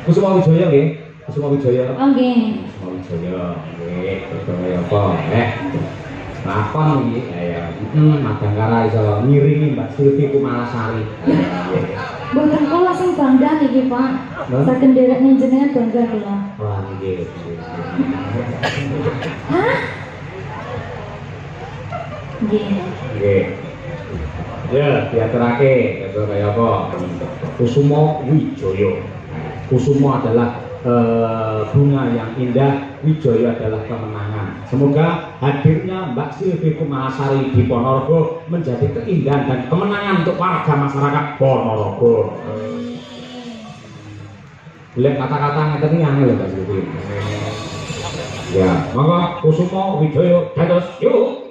Kusuma Wijaya nggih. Kusuma Wijaya. Oh nggih. Kusuma Wijaya nggih. Kaya apa? Lakon iki ya. Madangkara iso ngiringi Mbak Silvi Kumalasari. Mboten kula sing bangga niki, Pak. Saged nderek njenengan bangga kula. Wah nggih. Hah? Nggih. Nggih. Ya, diaturake kaya apa? Kusuma Wijaya. Kusuma adalah bunga yang indah, Wijaya adalah kemenangan. Semoga hadirnya Mbak Silvi Kumalasari di Ponorogo menjadi keindahan dan kemenangan untuk warga masyarakat Ponorogo. Boleh kata-kata ngeten iki angel lho Mbak Silvi. Ya, monggo Kusuma Wijaya dados yuk.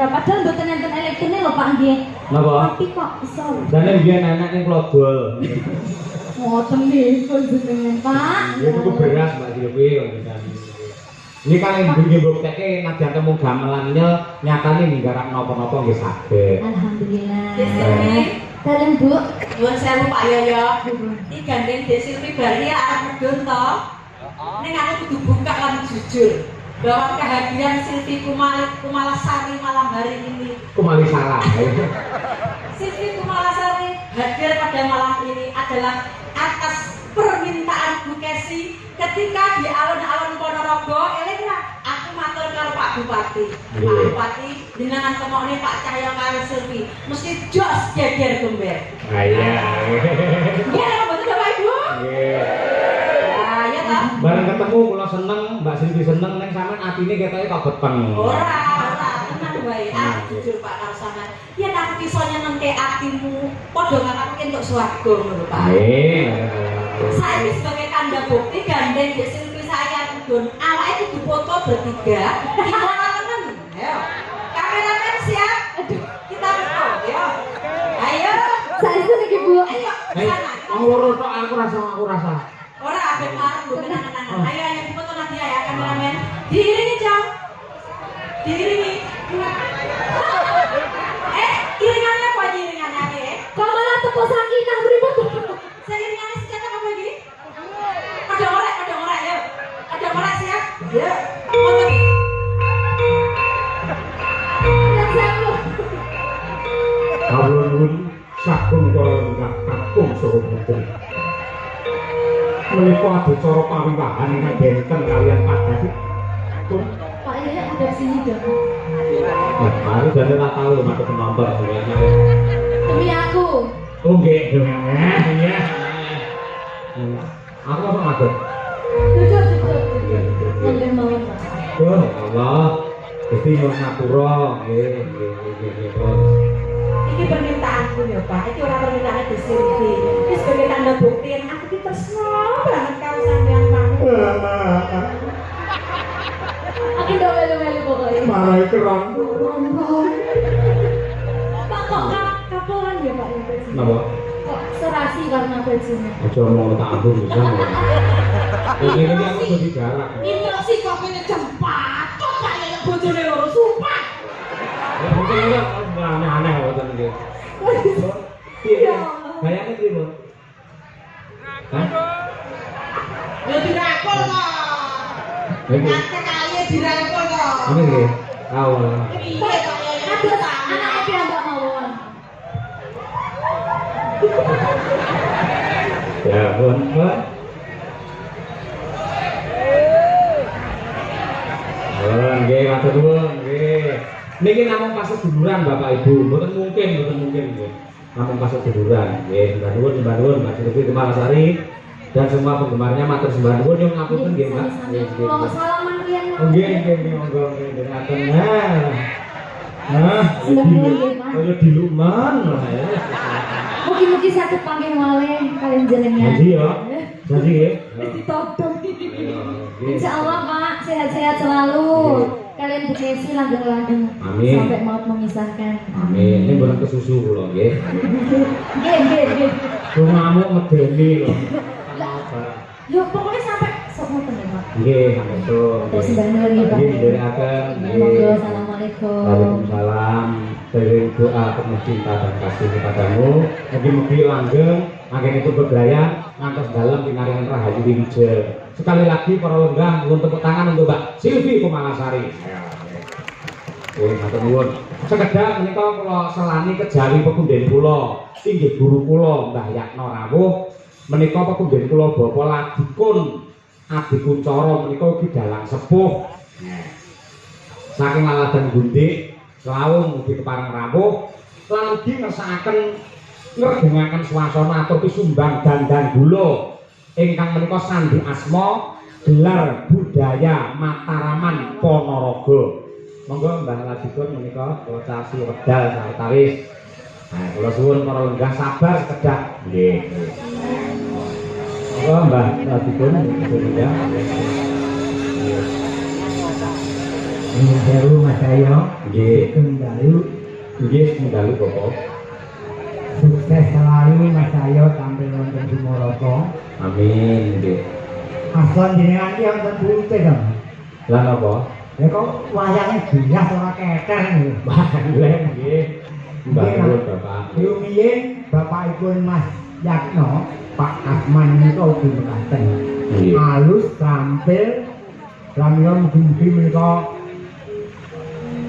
Padahal mboten enten elektrone lho Pak nggih. Napa? Tapi kok iso. Jane biyen anak ning Klogol. Ngoten nggih jenengan Pak. Ya tuku beras Mbak Silvi ngoten. Ini kan yang nggih mbuktekke nadyan temu gamelannya nyatane nggarap napa-napa nggih saged. Alhamdulillah. Dalem Bu. Nuwun sewu Pak Yoyo. Iki gandeng Dek Silvi bali arep medun to. Ning aku kudu buka lan jujur. Bahwa kehadiran Silvi Kumalasari malam hari ini. Kumalisara. Silvi Kumalasari hadir pada malam ini adalah atas permintaan Bu Kesi ketika di alun-alun Ponorogo. Elena, aku matur karo Pak Bupati. Pak Bupati, jenengan temokne Pak Cahyo karo Silvi mesti jos geger gember. Iya. Iya, betul Bapak Ibu? Nggih. Ya ta? Bareng ketemu kula seneng, Mbak Silvi seneng ning sampean atine ketoke kok beteng. Ora, tenang wae. Jujur Pak karo sampean. Yen aku iso nyenengke atimu, padha ngakake entuk swarga ngono Pak. Nggih. Saya sebagai tanda bukti gandeng Dek Silvi saya Udun. Awake kudu foto bertiga. Kita temen. Ayo. Kameramen siap. Aduh, kita foto ya. Ayo. Saya iki Bu. Ayo. Hei, ngoro tok aku rasa. Ora ape marung tenang-tenang. Ayo foto Nadia ya kameramen. Diiringi, Jam. Diiringi. Iringannya apa aja iringannya? Kok malah tepuk sakinah pripun? Iringannya sejajar apa lagi? Ada orang ya. Ada orang siap? Ya. Foto nih. Yang sewu. Kawulun sakum kala enggak kakung saha putri. Menika adicara pawiwahan ingkang benten kalian Padhasi. Pak ini ada sini dong. Nah, baru jane ora tau matur penonton sebenarnya. Demi aku. Oh nggih, iya. Aku apa ngatur? Duduk. Iya, iya. Monggo mawon Pak. Oh Allah, Gusti nyuwun ngapura, nggih. Ini permintaanku ya Pak. Ini orang permintaan di Silvi. Ini sebagai tanda bukti yang aku ditresno banget karo sampean Pak. Aku udah melu-melu pokoknya. Marai kerang. Pak kok kapolan ya Pak? Napa? Kok serasi karena bajunya? Aja mau tak ambung bisa. Ini aku jadi jarak. Ini sih kopine jempat. Kok kaya bojone loro sumpah. Ya mungkin enggak aneh-aneh ngoten nggih. Iya. Bayangnya piye, Bu? Hah? Ya dirangkul kok. Nggih. Kaya dirangkul kok. Ini nggih. Awal. Piye kok ya? Aduh, anaknya piyambak mawon. Ya, Bun. Nggih, matur nuwun, nggih. Niki namung pas seduluran Bapak Ibu, mboten mungkin nggih. Namung pas seduluran. Nggih, sembah nuwun Mbak Silvi Kumalasari dan semua penggemarnya matur sembah nuwun nyuwun ngapunten nggih, Mbak. Kalau salaman riyen. Nggih, monggo nggih dengaken. Nah, kaya diluman lah ya. Mugi-mugi saged panggih malih kalian jenengan. Janji ya. Janji nggih. Ditodong. Nggih. Insyaallah Pak, sehat-sehat selalu. Kalian Bu Kesi langgeng-langgeng Amin. sampai maut memisahkan. Amin. Ini bulan kesusu kula nggih. Nggih. Ngamuk medeni lho. Yo pokoknya sampai sok ngoten ya Pak. Nggih, betul. Terus sembah nuwun nggih Pak. Nggih, ndherekaken. Monggo, assalamualaikum. Waalaikumsalam. dari doa penuh cinta dan kasih kepadamu. Mugi-mugi langgeng, angin itu bergaya, ngantos dalam pinaringan Rahayu Wilujeng. Sekali lagi para lenggah, nuwun tepuk tangan untuk Mbak Silvi Kumalasari. Matur nuwun. Sekedhap menika kula selani kejawi pepundhen kula, inggih guru kula Mbah Yatno Rawuh. Menika pepundhen kula Bapa Ladikun Adi Kuncoro menika ugi dalang sepuh. Saking Laladan Gundik, Lawung ugi kepareng rawuh, lan ugi ngersakaken ngredengaken swasana atur pisumbang dandan gula ingkang menika sandi asma gelar budaya Mataraman Ponorogo. Monggo Mbah Ladikun menika wocasi wedal sawetawis. Nah, kula suwun para lenggah sabar sekedhap. Nggih. Monggo Mbah Ladikun ya. Dalu Mas Ayo, Nggih. Dalu, Nggih, dalu Bapak. sukses selalu Mas Ayo tampil wonten Sumoroko. Amin, nggih. Aslon jenengan iki wonten putih dong. Lah napa? Ya kok wayangnya bias ora keker lho. Balek nggih. Mbah nuwun Bapak. Rumiyin bapakipun Mas Yatno, Pak Asman menika ugi mekaten. Nggih. Halus tampil pramila mugi-mugi menika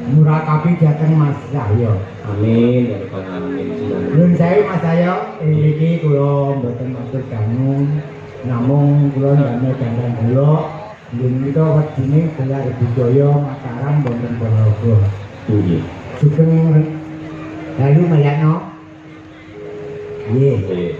murakabi dhateng Mas Cahyo. Amin, ya Rabbal alamin. Nuwun sewu Mas Cahyo, iki kula mboten matur dangu, namung kula ndamel dandan kula nggih menika wedine gelar budaya Mataram wonten Ponorogo. Nggih. Sugeng dalu Mas Yatno. Nggih. Nggih.